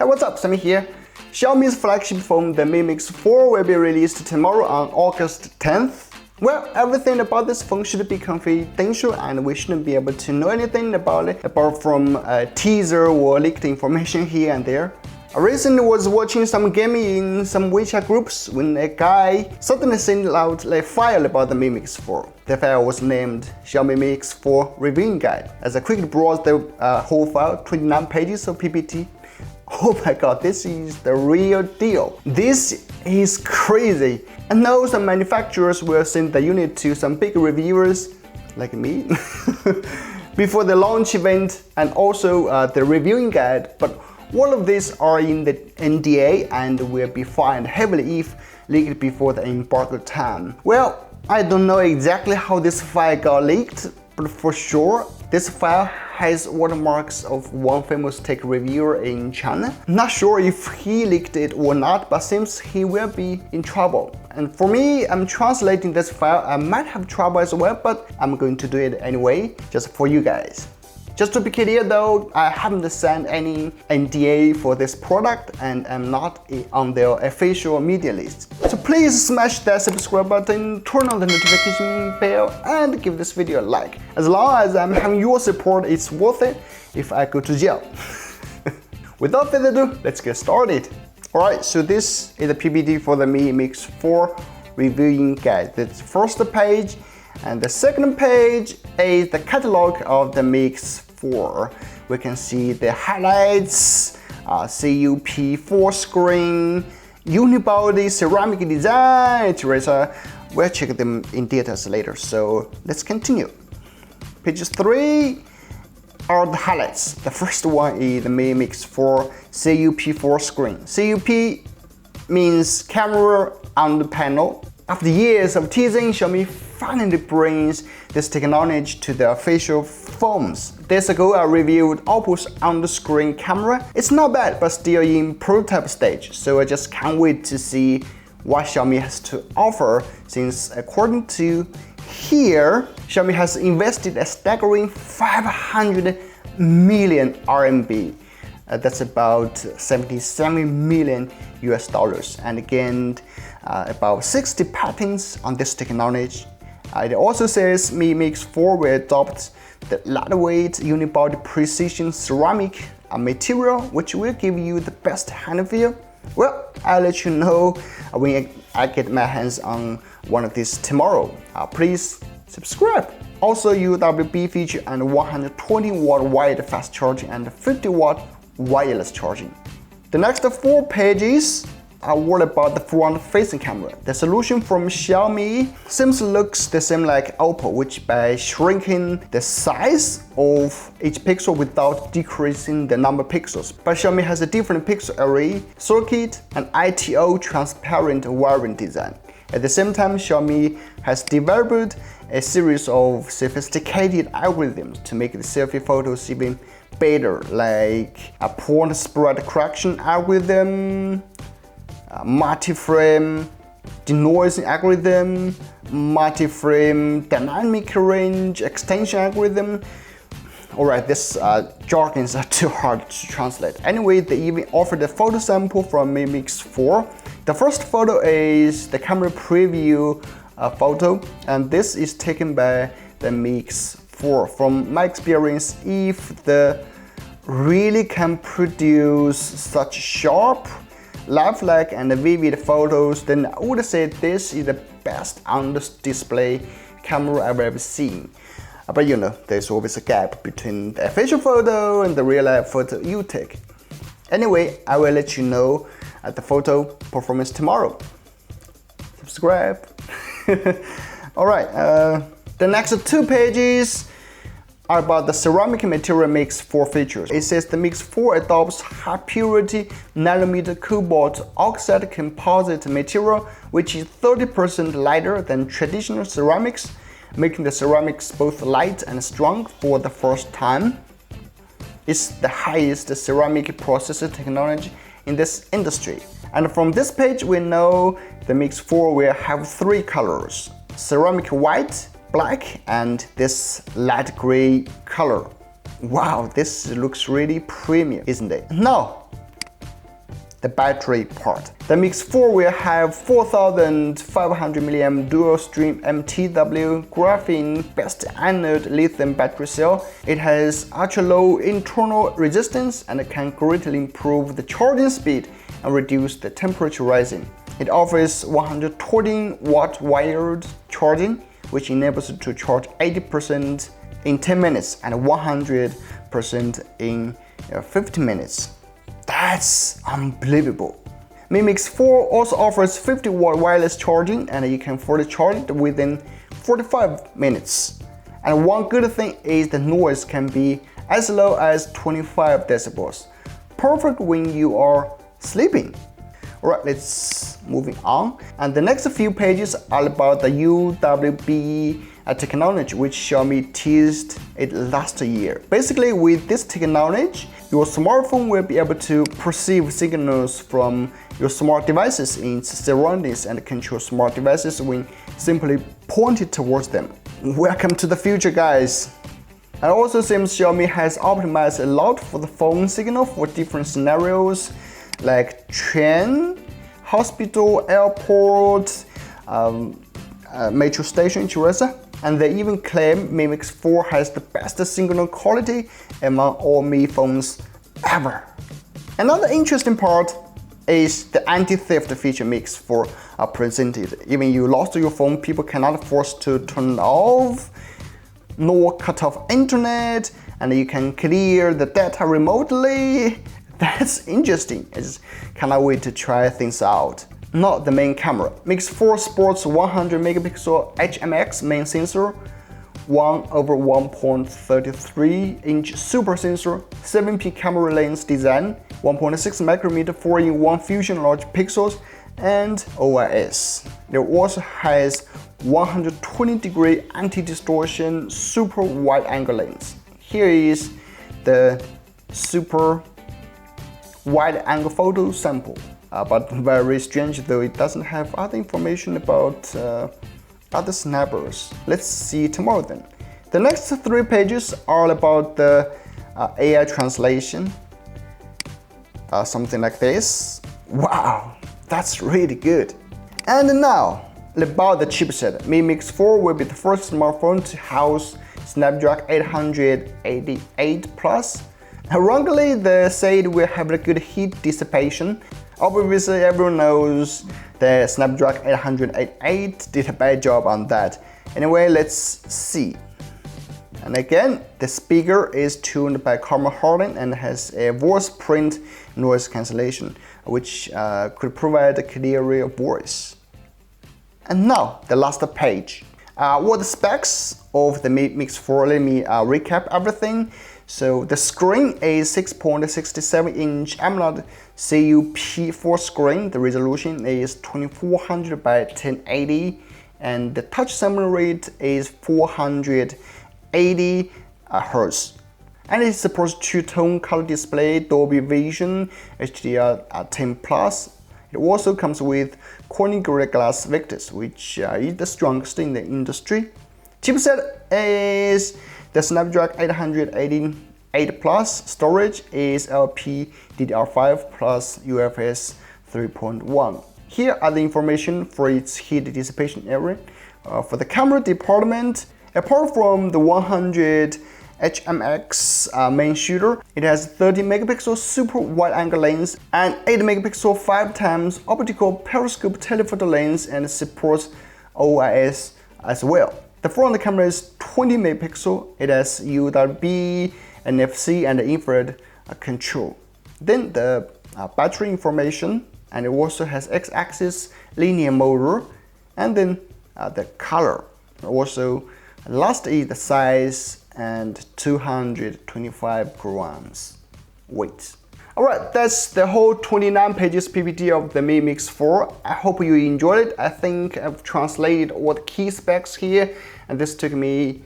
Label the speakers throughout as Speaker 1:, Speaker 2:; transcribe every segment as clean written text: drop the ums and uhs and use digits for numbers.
Speaker 1: Hey, what's up, Sammy here. Xiaomi's flagship phone, the Mi Mix 4, will be released tomorrow on August 10th. Well, everything about this phone should be confidential and we shouldn't be able to know anything about it apart from a teaser or leaked information here and there. I recently was watching some gaming in some WeChat groups when a guy suddenly sent out a file about the Mi Mix 4. The file was named Xiaomi Mi Mix 4 Reviewing Guide. As I quickly browsed the whole file, 29 pages of PPT. Oh my god, this is the real deal. This is crazy. I know some manufacturers will send the unit to some big reviewers like me before the launch event and also the reviewing guide, but all of these are in the NDA and will be fined heavily if leaked before the embargo time. Well, I don't know exactly how this file got leaked, but for sure this file has watermarks of one famous tech reviewer in China. Not sure if he leaked it or not, but seems he will be in trouble. And for me, I'm translating this file. I might have trouble as well, but I'm going to do it anyway, just for you guys. Just to be clear though, I haven't signed any NDA for this product and I'm not on their official media list. So please smash that subscribe button, turn on the notification bell and give this video a like. As long as I'm having your support, it's worth it if I go to jail. Without further ado, let's get started. Alright, so this is the PPT for the Mi Mix 4 reviewing guide. The first page and the second page is the catalog of the Mix 4. We can see the highlights, CUP4 screen, unibody, ceramic design, etc. We'll check them in details later, so let's continue. Page 3 are the highlights. The first one is the Mi Mix 4 CUP4 screen. CUP means camera on the panel. After years of teasing, Xiaomi finally brings this technology to the official phones. Days ago, I reviewed Oppo's on-the-screen camera. It's not bad, but still in prototype stage, so I just can't wait to see what Xiaomi has to offer, since according to here, Xiaomi has invested a staggering 500 million RMB. That's about 77 million US dollars, and gained about 60 patents on this technology. It also says Mi Mix 4 will adopt the lightweight unibody precision ceramic material, which will give you the best hand feel. Well, I'll let you know when I get my hands on one of these tomorrow. Please subscribe. Also UWB feature and 120 watt wired fast charging and 50 watt wireless charging. The next 4 pages are all about the front-facing camera. The solution from Xiaomi seems looks the same like Oppo, which by shrinking the size of each pixel without decreasing the number of pixels. But Xiaomi has a different pixel array, circuit, and ITO transparent wiring design. At the same time, Xiaomi has developed a series of sophisticated algorithms to make the selfie photos even better, like a point spread correction algorithm, multi-frame denoising algorithm, multi-frame dynamic range extension algorithm. Alright, this jargons are too hard to translate. Anyway, they even offered a photo sample from Mi Mix 4. The first photo is the camera preview photo, and this is taken by the Mix 4. From my experience, if the really can produce such sharp, lifelike and vivid photos, then I would say this is the best on-display camera I've ever seen. But you know, there's always a gap between the official photo and the real-life photo you take. Anyway, I will let you know at the photo performance tomorrow. Subscribe. Alright, the next 2 pages are about the ceramic material Mix 4 features. It says the Mix 4 adopts high purity nanometer cobalt oxide composite material, which is 30% lighter than traditional ceramics, making the ceramics both light and strong for the first time. It's the highest ceramic processor technology in this industry. And from this page, we know the Mix 4 will have 3 colors: ceramic white, black, and this light gray color. Wow, this looks really premium, isn't it? Now, the battery part. The Mix 4 will have 4500 mAh dual stream MTW graphene best anode lithium battery cell. It has ultra low internal resistance and can greatly improve the charging speed and reduce the temperature rising. It offers 120 watt wired charging, which enables it to charge 80% in 10 minutes and 100% in 15 minutes. That's unbelievable. Mi Mix 4 also offers 50 watt wireless charging, and you can fully charge it within 45 minutes. And one good thing is the noise can be as low as 25 decibels. Perfect when you are sleeping. Alright, let's moving on. And the next few pages are about the UWB technology, which Xiaomi teased it last year. Basically, with this technology, your smartphone will be able to perceive signals from your smart devices in its surroundings and control smart devices when simply pointed towards them. Welcome to the future, guys! And also seems Xiaomi has optimized a lot for the phone signal for different scenarios like train, hospital, airport, metro station, etc. And they even claim Mi Mix 4 has the best signal quality among all Mi phones ever. Another interesting part is the anti-theft feature Mix 4 presented. Even you lost your phone, people cannot force to turn it off, nor cut off internet, and you can clear the data remotely. That's interesting. I just cannot wait to try things out. Not the main camera. Mix 4 sports 100 megapixel HMX main sensor, 1/1.33 inch super sensor, 7P camera lens design, 1.6 micrometer 4-in-1 fusion large pixels, and OIS. It also has 120-degree anti-distortion super wide angle lens. Here is the super wide angle photo sample. But very strange, though it doesn't have other information about other snappers. Let's see tomorrow then. The next 3 pages are about the AI translation. Something like this. Wow, that's really good. And now, about the chipset. Mi Mix 4 will be the first smartphone to house Snapdragon 888 Plus. Wrongly, they said will have a good heat dissipation. Obviously, everyone knows that Snapdragon 888 did a bad job on that. Anyway, let's see. And again, the speaker is tuned by Karma Harding and has a voice print noise cancellation, which could provide a clearer voice. And now, the last page. What the specs of the Mi Mix 4? Let me recap everything. So the screen is 6.67 inch AMOLED CUP4 screen. The resolution is 2400 by 1080, and the touch sampling rate is 480 Hz. And it supports two-tone color display, Dolby Vision, HDR10+. It also comes with Corning Gorilla Glass Victus, which is the strongest in the industry. Chipset is the Snapdragon 888 Plus. Storage is LPDDR5 plus UFS 3.1. Here are the information for its heat dissipation area. For the camera department, apart from the 100 HMX main shooter, it has 30 megapixel super wide angle lens and 8 megapixel 5x optical periscope telephoto lens, and supports OIS as well. The front camera is 20 megapixel. It has UWB, NFC, and infrared control. Then the battery information, and it also has X-axis linear motor, and then the color. Also, last is the size and 225 grams weight. Alright, that's the whole 29 pages PPT of the Mi Mix 4. I hope you enjoyed it. I think I've translated all the key specs here, and this took me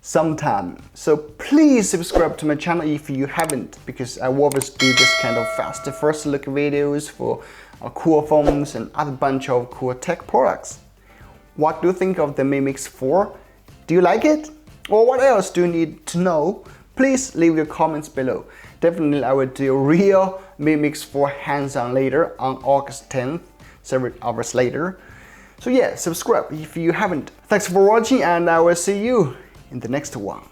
Speaker 1: some time. So please subscribe to my channel if you haven't, because I always do this kind of fast first look videos for cool phones and other bunch of cool tech products. What do you think of the Mi Mix 4? Do you like it? Or what else do you need to know? Please leave your comments below. definitely I will do a real Mi Mix 4 hands-on later on August 10th, several hours later. So yeah, subscribe if you haven't. Thanks for watching, and I will see you in the next one.